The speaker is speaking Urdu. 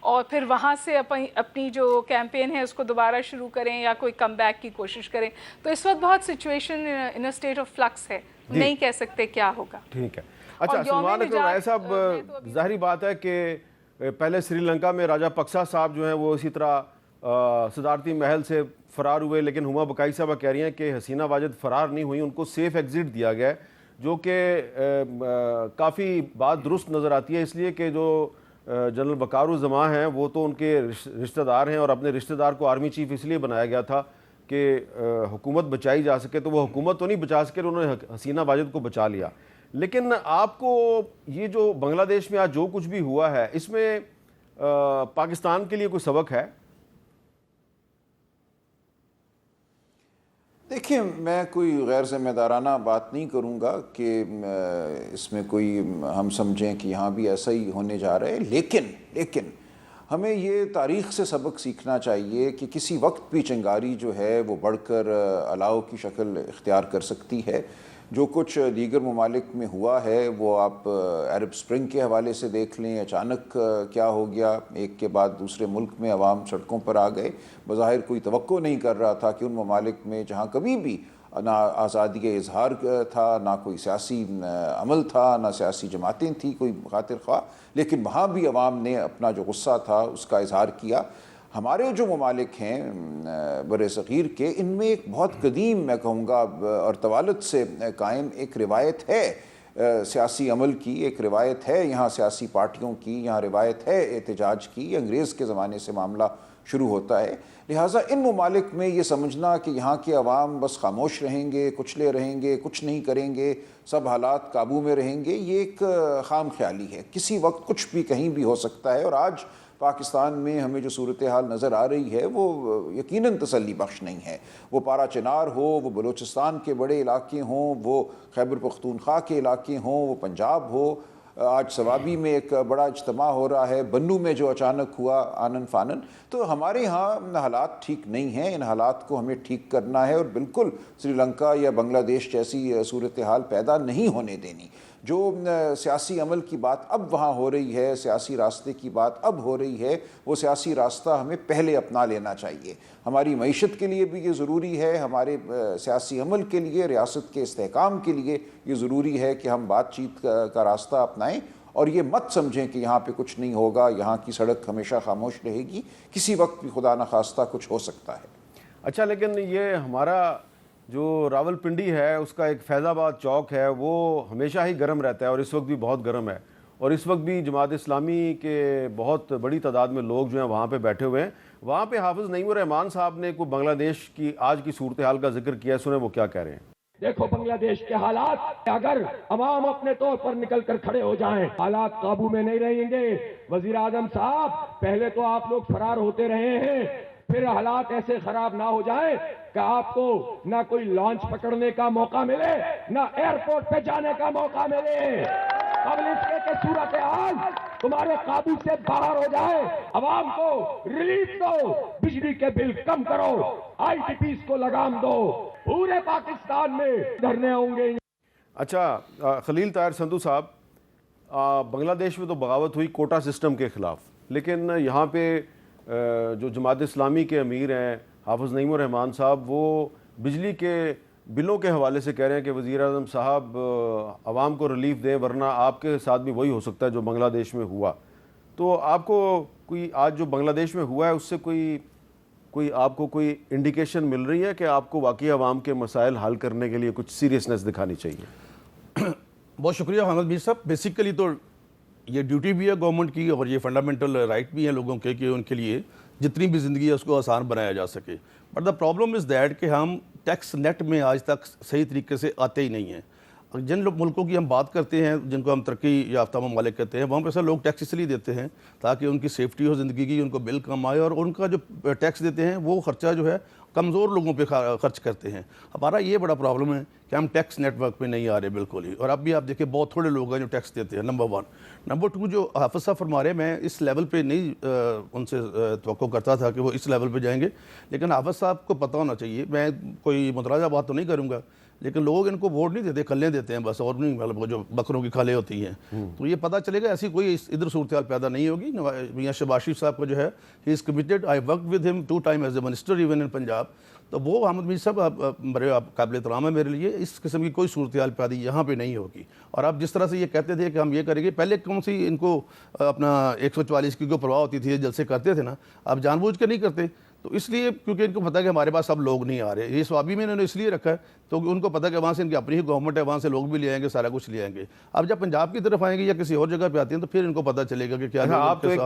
اور پھر وہاں سے اپنی جو کیمپین ہے اس کو دوبارہ شروع کریں یا کوئی کم بیک کی کوشش کریں. تو اس وقت بہت situation in a state of flux ہے, نہیں کہہ سکتے کیا ہوگا. ٹھیک ہے. اچھا سلمان اکرم رائے صاحب, ظاہری بات ہے کہ پہلے سری لنکا میں راجہ پکسا صاحب جو ہیں وہ اسی طرح صدارتی محل سے فرار ہوئے, لیکن ہما بقائی صاحبہ کہہ رہی ہیں کہ حسینہ واجد فرار نہیں ہوئی, ان کو سیف ایگزٹ دیا گیا ہے, جو کہ کافی بات درست نظر آتی ہے, اس لیے کہ جو جنرل وقار الزماں ہیں وہ تو ان کے رشتہ دار ہیں, اور اپنے رشتہ دار کو آرمی چیف اس لیے بنایا گیا تھا کہ حکومت بچائی جا سکے, تو وہ حکومت تو نہیں بچا سکے, انہوں نے حسینہ واجد کو بچا لیا. لیکن آپ کو یہ جو بنگلہ دیش میں آج جو کچھ بھی ہوا ہے, اس میں پاکستان کے لیے کوئی سبق ہے؟ دیکھیں, میں کوئی غیر ذمہ دارانہ بات نہیں کروں گا کہ اس میں کوئی ہم سمجھیں کہ یہاں بھی ایسا ہی ہونے جا رہا ہے, لیکن ہمیں یہ تاریخ سے سبق سیکھنا چاہیے کہ کسی وقت بھی چنگاری جو ہے وہ بڑھ کر الاؤ کی شکل اختیار کر سکتی ہے. جو کچھ دیگر ممالک میں ہوا ہے وہ آپ عرب سپرنگ کے حوالے سے دیکھ لیں, اچانک کیا ہو گیا, ایک کے بعد دوسرے ملک میں عوام سڑکوں پر آ گئے. بظاہر کوئی توقع نہیں کر رہا تھا کہ ان ممالک میں جہاں کبھی بھی نہ آزادی اظہار تھا, نہ کوئی سیاسی عمل تھا, نہ سیاسی جماعتیں تھیں کوئی خاطر خواہ, لیکن وہاں بھی عوام نے اپنا جو غصہ تھا اس کا اظہار کیا. ہمارے جو ممالک ہیں بر صغیر کے, ان میں ایک بہت قدیم میں کہوں گا اور توالد سے قائم ایک روایت ہے سیاسی عمل کی, ایک روایت ہے یہاں سیاسی پارٹیوں کی, یہاں روایت ہے احتجاج کی. انگریز کے زمانے سے معاملہ شروع ہوتا ہے. لہٰذا ان ممالک میں یہ سمجھنا کہ یہاں کے عوام بس خاموش رہیں گے, کچلے رہیں گے, کچھ نہیں کریں گے, سب حالات قابو میں رہیں گے, یہ ایک خام خیالی ہے. کسی وقت کچھ بھی کہیں بھی ہو سکتا ہے, اور آج پاکستان میں ہمیں جو صورتحال نظر آ رہی ہے وہ یقیناً تسلی بخش نہیں ہے. وہ پارا چنار ہو, وہ بلوچستان کے بڑے علاقے ہوں, وہ خیبر پختونخوا کے علاقے ہوں, وہ پنجاب ہو, آج سوابی میں ایک بڑا اجتماع ہو رہا ہے, بنو میں جو اچانک ہوا آنن فانن. تو ہمارے ہاں حالات ٹھیک نہیں ہیں, ان حالات کو ہمیں ٹھیک کرنا ہے, اور بالکل سری لنکا یا بنگلہ دیش جیسی صورتحال پیدا نہیں ہونے دینی. جو سیاسی عمل کی بات اب وہاں ہو رہی ہے, سیاسی راستے کی بات اب ہو رہی ہے, وہ سیاسی راستہ ہمیں پہلے اپنا لینا چاہیے. ہماری معیشت کے لیے بھی یہ ضروری ہے, ہمارے سیاسی عمل کے لیے, ریاست کے استحکام کے لیے یہ ضروری ہے کہ ہم بات چیت کا راستہ اپنائیں, اور یہ مت سمجھیں کہ یہاں پہ کچھ نہیں ہوگا, یہاں کی سڑک ہمیشہ خاموش رہے گی, کسی وقت بھی خدا نخواستہ کچھ ہو سکتا ہے. اچھا, لیکن یہ ہمارا جو راول پنڈی ہے اس کا ایک فیض آباد چوک ہے, وہ ہمیشہ ہی گرم رہتا ہے, اور اس وقت بھی بہت گرم ہے, اور اس وقت بھی جماعت اسلامی کے بہت بڑی تعداد میں لوگ جو ہیں وہاں پہ بیٹھے ہوئے ہیں. وہاں پہ حافظ نعیم الرحمان صاحب نے کوئی بنگلہ دیش کی آج کی صورتحال کا ذکر کیا ہے, سنیں وہ کیا کہہ رہے ہیں. دیکھو بنگلہ دیش کے حالات, اگر عوام اپنے طور پر نکل کر کھڑے ہو جائیں, حالات قابو میں نہیں رہیں گے. وزیر اعظم صاحب, پہلے تو آپ لوگ فرار ہوتے رہے ہیں, پھر حالات ایسے خراب نہ ہو جائیں کہ آپ کو نہ کوئی لانچ پکڑنے کا موقع ملے, نہ ایئرپورٹ پہ جانے کا موقع ملے. قبل اس کے صورتحال تمہارے قابو سے باہر ہو جائے, عوام کو ریلیف دو, بجلی کے بل کم کرو, آئی ٹی پیز کو لگام دو, پورے پاکستان میں دھرنے ہوں گے. اچھا, خلیل طاہر سندھو صاحب, بنگلہ دیش میں تو بغاوت ہوئی کوٹا سسٹم کے خلاف, لیکن یہاں پہ جو جماعت اسلامی کے امیر ہیں حافظ نعیم الرحمان صاحب, وہ بجلی کے بلوں کے حوالے سے کہہ رہے ہیں کہ وزیر اعظم صاحب عوام کو ریلیف دیں, ورنہ آپ کے ساتھ بھی وہی ہو سکتا ہے جو بنگلہ دیش میں ہوا. تو آپ کو کوئی آج جو بنگلہ دیش میں ہوا ہے اس سے کوئی آپ کو کوئی انڈیکیشن مل رہی ہے کہ آپ کو واقعی عوام کے مسائل حل کرنے کے لیے کچھ سیریسنس دکھانی چاہیے؟ بہت شکریہ حامد میر صاحب. بیسیکلی تو یہ ڈیوٹی بھی ہے گورنمنٹ کی, اور یہ فنڈامنٹل رائٹ بھی ہیں لوگوں کے کہ ان کے لیے جتنی بھی زندگی ہے اس کو آسان بنایا جا سکے. But the problem is that کہ ہم ٹیکس نیٹ میں آج تک صحیح طریقے سے آتے ہی نہیں ہیں. جن ملکوں کی ہم بات کرتے ہیں, جن کو ہم ترقی یافتہ ممالک کہتے ہیں, وہاں پہ ایسا لوگ ٹیکس اس لیے دیتے ہیں تاکہ ان کی سیفٹی ہو زندگی کی, ان کو بل کم آئے, اور ان کا جو ٹیکس دیتے ہیں وہ خرچہ جو ہے کمزور لوگوں پہ خرچ کرتے ہیں. ہمارا یہ بڑا پرابلم ہے کہ ہم ٹیکس نیٹ ورک پہ نہیں آ رہے بالکل ہی, اور اب بھی آپ دیکھیں بہت تھوڑے لوگ ہیں جو ٹیکس دیتے ہیں, نمبر 1. نمبر 2, جو حافظ صاحب فرما رہے ہیں, میں اس لیول پہ نہیں ان سے توقع کرتا تھا کہ وہ اس لیول پہ جائیں گے, لیکن حافظ صاحب کو پتہ ہونا چاہیے, میں کوئی متراجہ بات تو نہیں کروں گا, لیکن لوگ ان کو ووٹ نہیں دیتے, کھلیں دیتے ہیں بس, اور نہیں مطلب جو بکروں کی کھالیں ہوتی ہیں. تو یہ پتہ چلے گا ایسی کوئی ادھر صورتحال پیدا نہیں ہوگی. میاں شہباز شریف صاحب کو جو ہے, he is committed, I work with him 2 times as a minister even in Punjab. تو وہ احمد میر صاحب بڑے قابل احترام ہے میرے لیے, اس قسم کی کوئی صورتحال پیدا یہاں پہ نہیں ہوگی. اور آپ جس طرح سے یہ کہتے تھے کہ ہم یہ کریں گے, پہلے کون سی ان کو اپنا 144 کی کو پرواہ ہوتی تھی, جلسے کرتے تھے نا, آپ جان بوجھ کے نہیں کرتے. تو اس لیے کیونکہ ان کو پتہ ہے کہ ہمارے پاس اب لوگ نہیں آ رہے, یہ سوابی میں انہوں نے اس لیے رکھا ہے تو ان کو پتہ ہے کہ وہاں سے ان کی اپنی ہی گورنمنٹ ہے, وہاں سے لوگ بھی لے آئیں گے, سارا کچھ لے آئیں گے. اب جب پنجاب کی طرف آئیں گے یا کسی اور جگہ پہ آتے ہیں تو پھر ان کو پتہ چلے گا کہ کیا آپ تو ایک